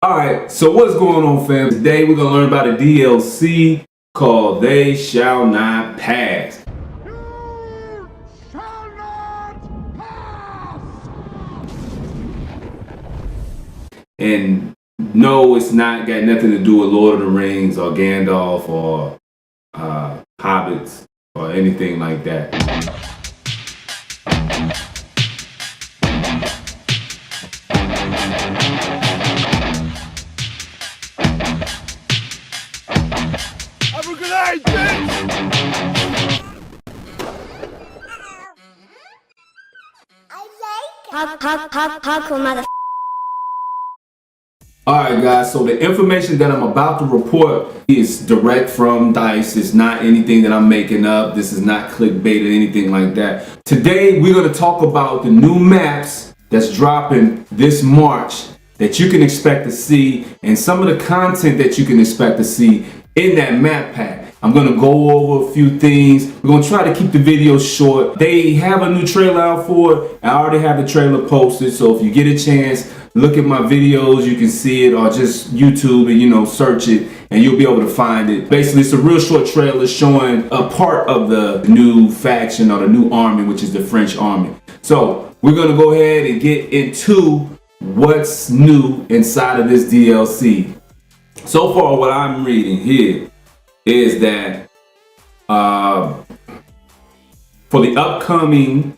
Alright, so what's going on, fam? Today we're gonna learn about a DLC called They Shall Not Pass. You shall not pass! And no, it's not got nothing to do with Lord of the Rings or Gandalf or Hobbits or anything like that. Have a good night, bitch! Hardcore mother. Alright guys, so the information that I'm about to report is direct from DICE. It's not anything that I'm making up. This is not clickbait or anything like that. Today we're going to talk about the new maps that's dropping this March that you can expect to see, and some of the content that you can expect to see in that map pack. I'm going to go over a few things. We're going to try to keep the video short. They have a new trailer out for it. I already have the trailer posted, so if you get a chance, look at my videos, you can see it, or just YouTube and search it and you'll be able to find it. Basically, it's a real short trailer showing a part of the new faction or the new army, which is the French army. So we're going to go ahead and get into what's new inside of this DLC. So far, what I'm reading here is that for the upcoming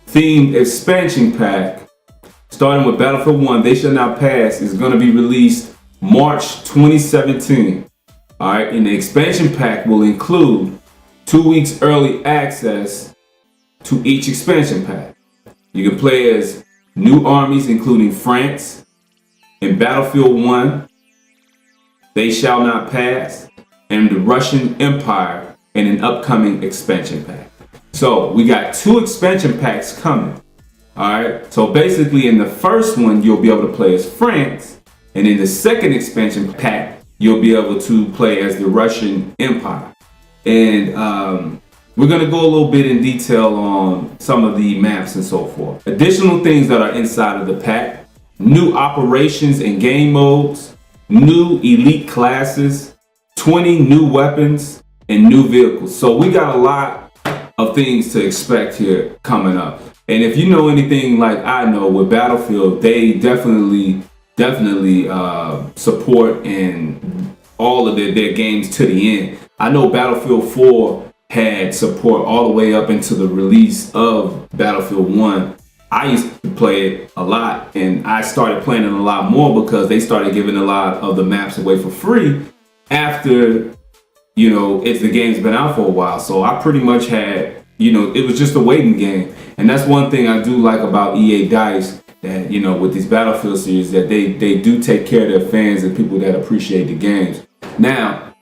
themed expansion pack, starting with Battlefield 1, They Shall Not Pass is going to be released March 2017. All right, and the expansion pack will include 2 weeks early access to each expansion pack. You can play as new armies, including France in Battlefield 1, They Shall Not Pass, and the Russian Empire in an upcoming expansion pack. So we got 2 expansion packs coming. Alright, so basically in the first one, you'll be able to play as France, and in the second expansion pack, you'll be able to play as the Russian Empire. And we're going to go a little bit in detail on some of the maps and so forth. Additional things that are inside of the pack: new operations and game modes, new elite classes, 20 new weapons, and new vehicles. So we got a lot of things to expect here coming up. And if you know anything like I know with Battlefield, they definitely support and all of their games to the end. I know Battlefield 4 had support all the way up into the release of Battlefield 1. I used to play it a lot, and I started playing it a lot more because they started giving a lot of the maps away for free after, if the game's been out for a while. So I pretty much had, it was just a waiting game. And that's one thing I do like about EA DICE, that, with these Battlefield series, that they do take care of their fans and people that appreciate the games. Now,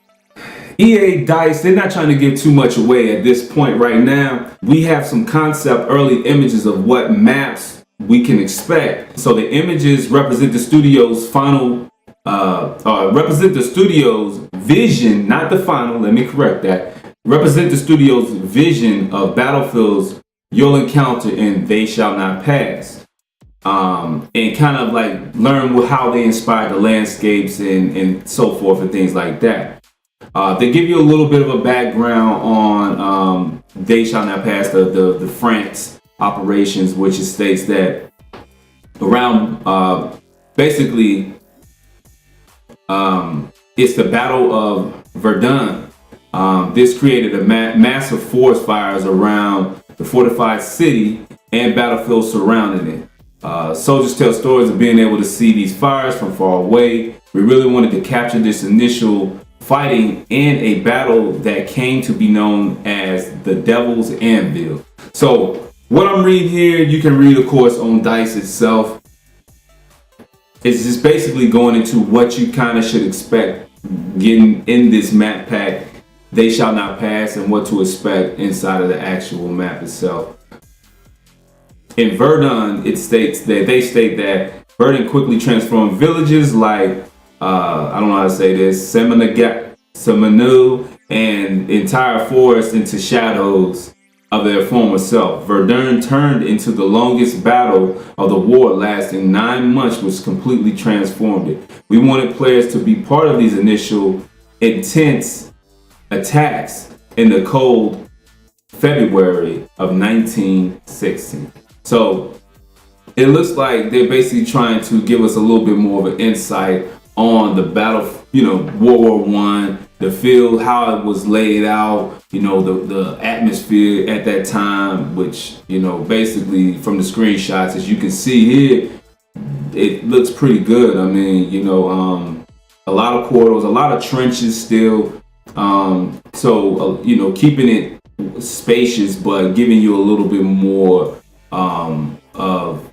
EA DICE, they're not trying to give too much away at this point right now. We have some concept early images of what maps we can expect. So the images represent the studio's represent the studio's vision, not the final, let me correct that. Represent the studio's vision of battlefields you'll encounter in They Shall Not Pass. And kind of like learn how they inspire the landscapes and so forth and things like that. They give you a little bit of a background on They Shall Not Pass, the France operations, which it states that around basically it's the Battle of Verdun. This created a massive forest fires around the fortified city and battlefield surrounding it. Soldiers tell stories of being able to see these fires from far away. We really wanted to capture this initial fighting in a battle that came to be known as the Devil's Anvil. So what I'm reading here, you can read, of course, on DICE itself. It's just basically going into what you kind of should expect getting in this map pack, They Shall Not Pass, and what to expect inside of the actual map itself. In Verdun, they state that Verdun quickly transformed villages like, I don't know how to say this, Semanu, and entire forests into shadows of their former self. Verdun turned into the longest battle of the war, lasting 9 months, which completely transformed it. We wanted players to be part of these initial intense attacks in the cold February of 1960. So it looks like they're basically trying to give us a little bit more of an insight on the battle, World War One, the field, how it was laid out, the atmosphere at that time, which, basically from the screenshots, as you can see here, it looks pretty good. I mean, a lot of corridors, a lot of trenches still. Keeping it spacious, but giving you a little bit more of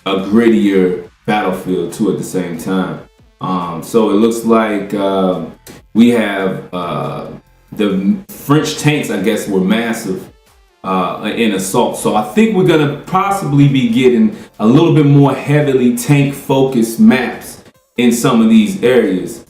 a grittier battlefield too at the same time. So it looks like we have the French tanks, I guess, were massive in assault. So I think we're gonna possibly be getting a little bit more heavily tank focused maps in some of these areas.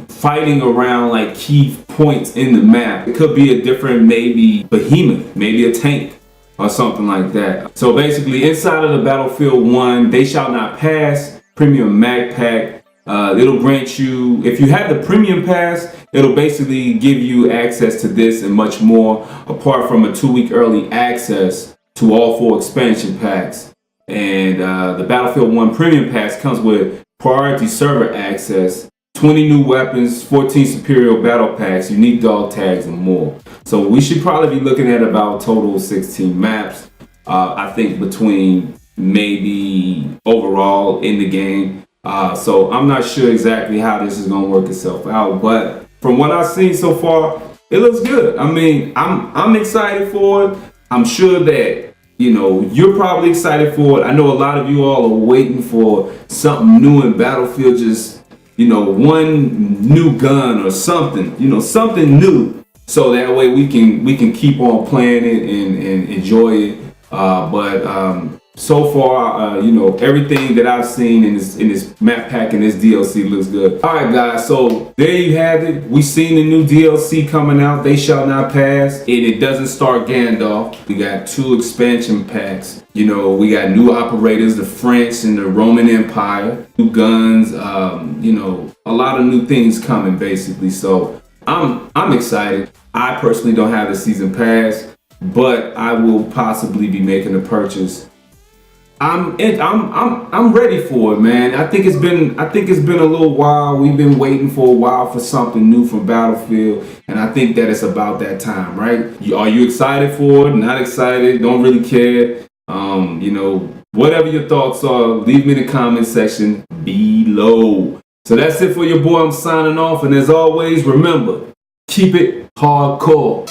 Fighting around like key points in the map. It could be a different, maybe behemoth, maybe a tank or something like that. So basically inside of the Battlefield 1, They Shall Not Pass Premium Mag Pack, it'll grant you, if you have the Premium Pass, it'll basically give you access to this and much more, apart from a 2-week early access to all 4 expansion packs. And the Battlefield 1 Premium Pass comes with priority server access, 20 new weapons, 14 superior battle packs, unique dog tags, and more. So we should probably be looking at about total 16 maps, I think, between maybe overall in the game. So I'm not sure exactly how this is going to work itself out, but from what I've seen so far, it looks good. I mean, I'm excited for it. I'm sure that, you're probably excited for it. I know a lot of you all are waiting for something new in Battlefield, just one new gun or something, something new, so that way we can keep on playing it and enjoy it. But so far, everything that I've seen in this map pack and this DLC looks good. All right, guys. So there you have it. We seen the new DLC coming out. They Shall Not Pass, and it doesn't start Gandalf. We got 2 expansion packs. We got new operators, the French and the Roman Empire, new guns. A lot of new things coming basically. So I'm excited. I personally don't have the season pass, but I will possibly be making a purchase. I'm ready for it, man. I think it's been a little while. We've been waiting for a while for something new from Battlefield, and I think that it's about that time, right? Are you excited for it? Not excited? Don't really care? Whatever your thoughts are, leave me in the comment section below. So that's it for your boy. I'm signing off, and as always, remember, keep it hardcore.